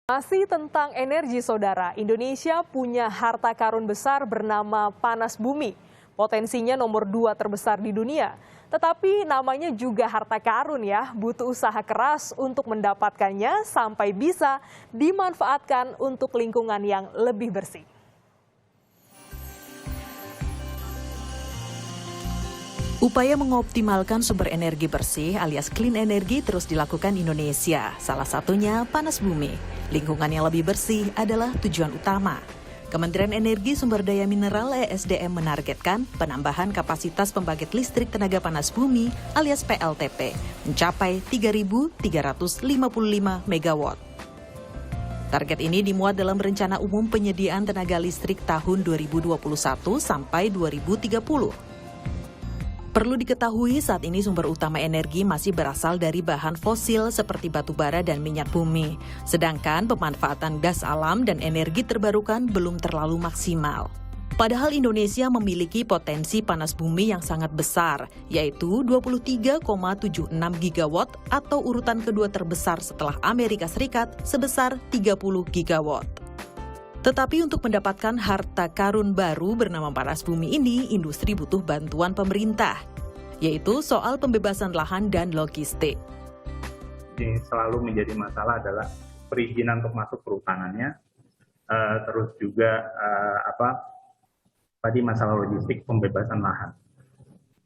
Masih tentang energi, saudara. Indonesia punya harta karun besar bernama panas bumi. Potensinya nomor 2 terbesar di dunia. Tetapi namanya juga harta karun ya, butuh usaha keras untuk mendapatkannya sampai bisa dimanfaatkan untuk lingkungan yang lebih bersih. Upaya mengoptimalkan sumber energi bersih alias clean energy terus dilakukan Indonesia. Salah satunya panas bumi. Lingkungan yang lebih bersih adalah tujuan utama. Kementerian Energi Sumber Daya Mineral (ESDM) menargetkan penambahan kapasitas pembangkit listrik tenaga panas bumi alias PLTP mencapai 3.355 MW. Target ini dimuat dalam Rencana Umum Penyediaan Tenaga Listrik tahun 2021 sampai 2030. Perlu diketahui saat ini sumber utama energi masih berasal dari bahan fosil seperti batu bara dan minyak bumi. Sedangkan pemanfaatan gas alam dan energi terbarukan belum terlalu maksimal. Padahal Indonesia memiliki potensi panas bumi yang sangat besar, yaitu 23,76 gigawatt atau urutan kedua terbesar setelah Amerika Serikat sebesar 30 gigawatt. Tetapi untuk mendapatkan harta karun baru bernama panas bumi ini, industri butuh bantuan pemerintah, yaitu soal pembebasan lahan dan logistik. Yang selalu menjadi masalah adalah perizinan untuk masuk perhutanannya, terus juga masalah logistik pembebasan lahan.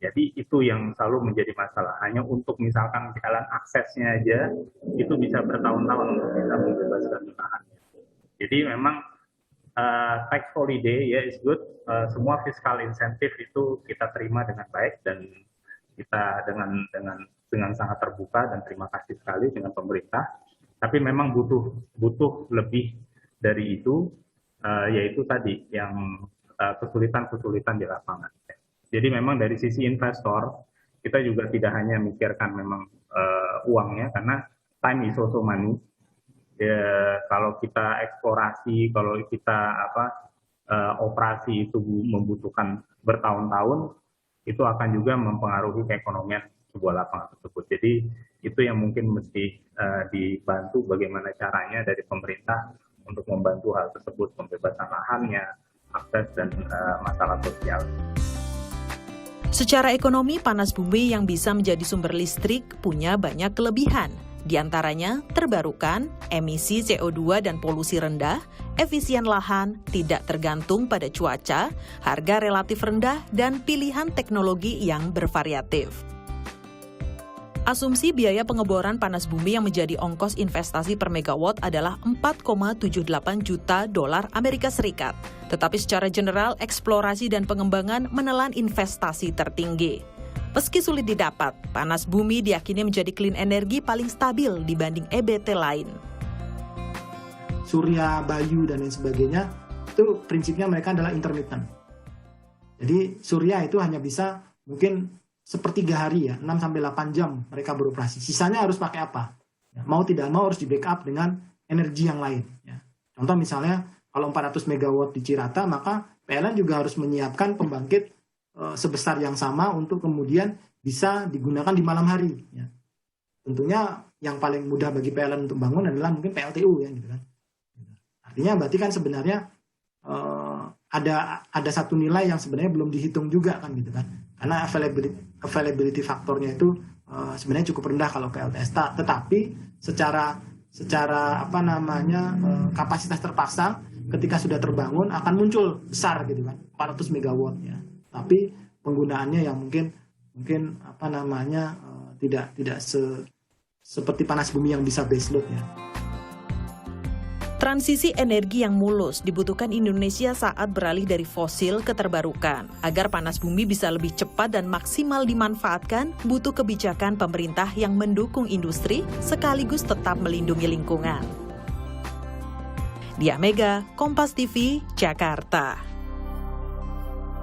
Jadi itu yang selalu menjadi masalah. Hanya untuk misalkan jalan aksesnya aja, itu bisa bertahun-tahun untuk bisa membebaskan lahannya. Jadi memang tax holiday is good. Semua fiskal insentif itu kita terima dengan baik dan kita dengan sangat terbuka dan terima kasih sekali dengan pemerintah. Tapi memang butuh lebih dari itu, yaitu tadi yang kesulitan-kesulitan di lapangan. Jadi memang dari sisi investor kita juga tidak hanya memikirkan memang uangnya, karena time is also money. Ya, kalau kita eksplorasi, kalau kita operasi itu membutuhkan bertahun-tahun, itu akan juga mempengaruhi keekonomian sebuah lapangan tersebut. Jadi itu yang mungkin mesti dibantu bagaimana caranya dari pemerintah untuk membantu hal tersebut, pembebasan lahannya, akses dan masalah sosial. Secara ekonomi, panas bumi yang bisa menjadi sumber listrik punya banyak kelebihan. Di antaranya terbarukan, emisi CO2 dan polusi rendah, efisien lahan, tidak tergantung pada cuaca, harga relatif rendah, dan pilihan teknologi yang bervariatif. Asumsi biaya pengeboran panas bumi yang menjadi ongkos investasi per megawatt adalah 4,78 juta dolar Amerika Serikat. Tetapi secara general, eksplorasi dan pengembangan menelan investasi tertinggi. Meski sulit didapat, panas bumi diyakini menjadi clean energi paling stabil dibanding EBT lain. Surya, Bayu, dan lain sebagainya, itu prinsipnya mereka adalah intermittent. Jadi surya itu hanya bisa mungkin sepertiga hari ya, 6-8 jam mereka beroperasi. Sisanya harus pakai apa? Ya, mau tidak mau harus di backup dengan energi yang lain. Ya. Contoh misalnya, kalau 400 MW di Cirata, maka PLN juga harus menyiapkan pembangkit sebesar yang sama untuk kemudian bisa digunakan di malam hari. Ya. Tentunya yang paling mudah bagi PLN untuk bangun adalah mungkin PLTU ya, gitu kan. Artinya berarti kan sebenarnya ada satu nilai yang sebenarnya belum dihitung juga kan, gitu kan. Karena availability faktornya itu sebenarnya cukup rendah kalau PLTS. Tetapi secara kapasitas terpasang ketika sudah terbangun akan muncul besar gitu kan, 400 MW ya. Tapi penggunaannya yang mungkin tidak seperti panas bumi yang bisa base load ya. Transisi energi yang mulus dibutuhkan Indonesia saat beralih dari fosil ke terbarukan. Agar panas bumi bisa lebih cepat dan maksimal dimanfaatkan, butuh kebijakan pemerintah yang mendukung industri sekaligus tetap melindungi lingkungan. Diah Mega, Kompas TV, Jakarta.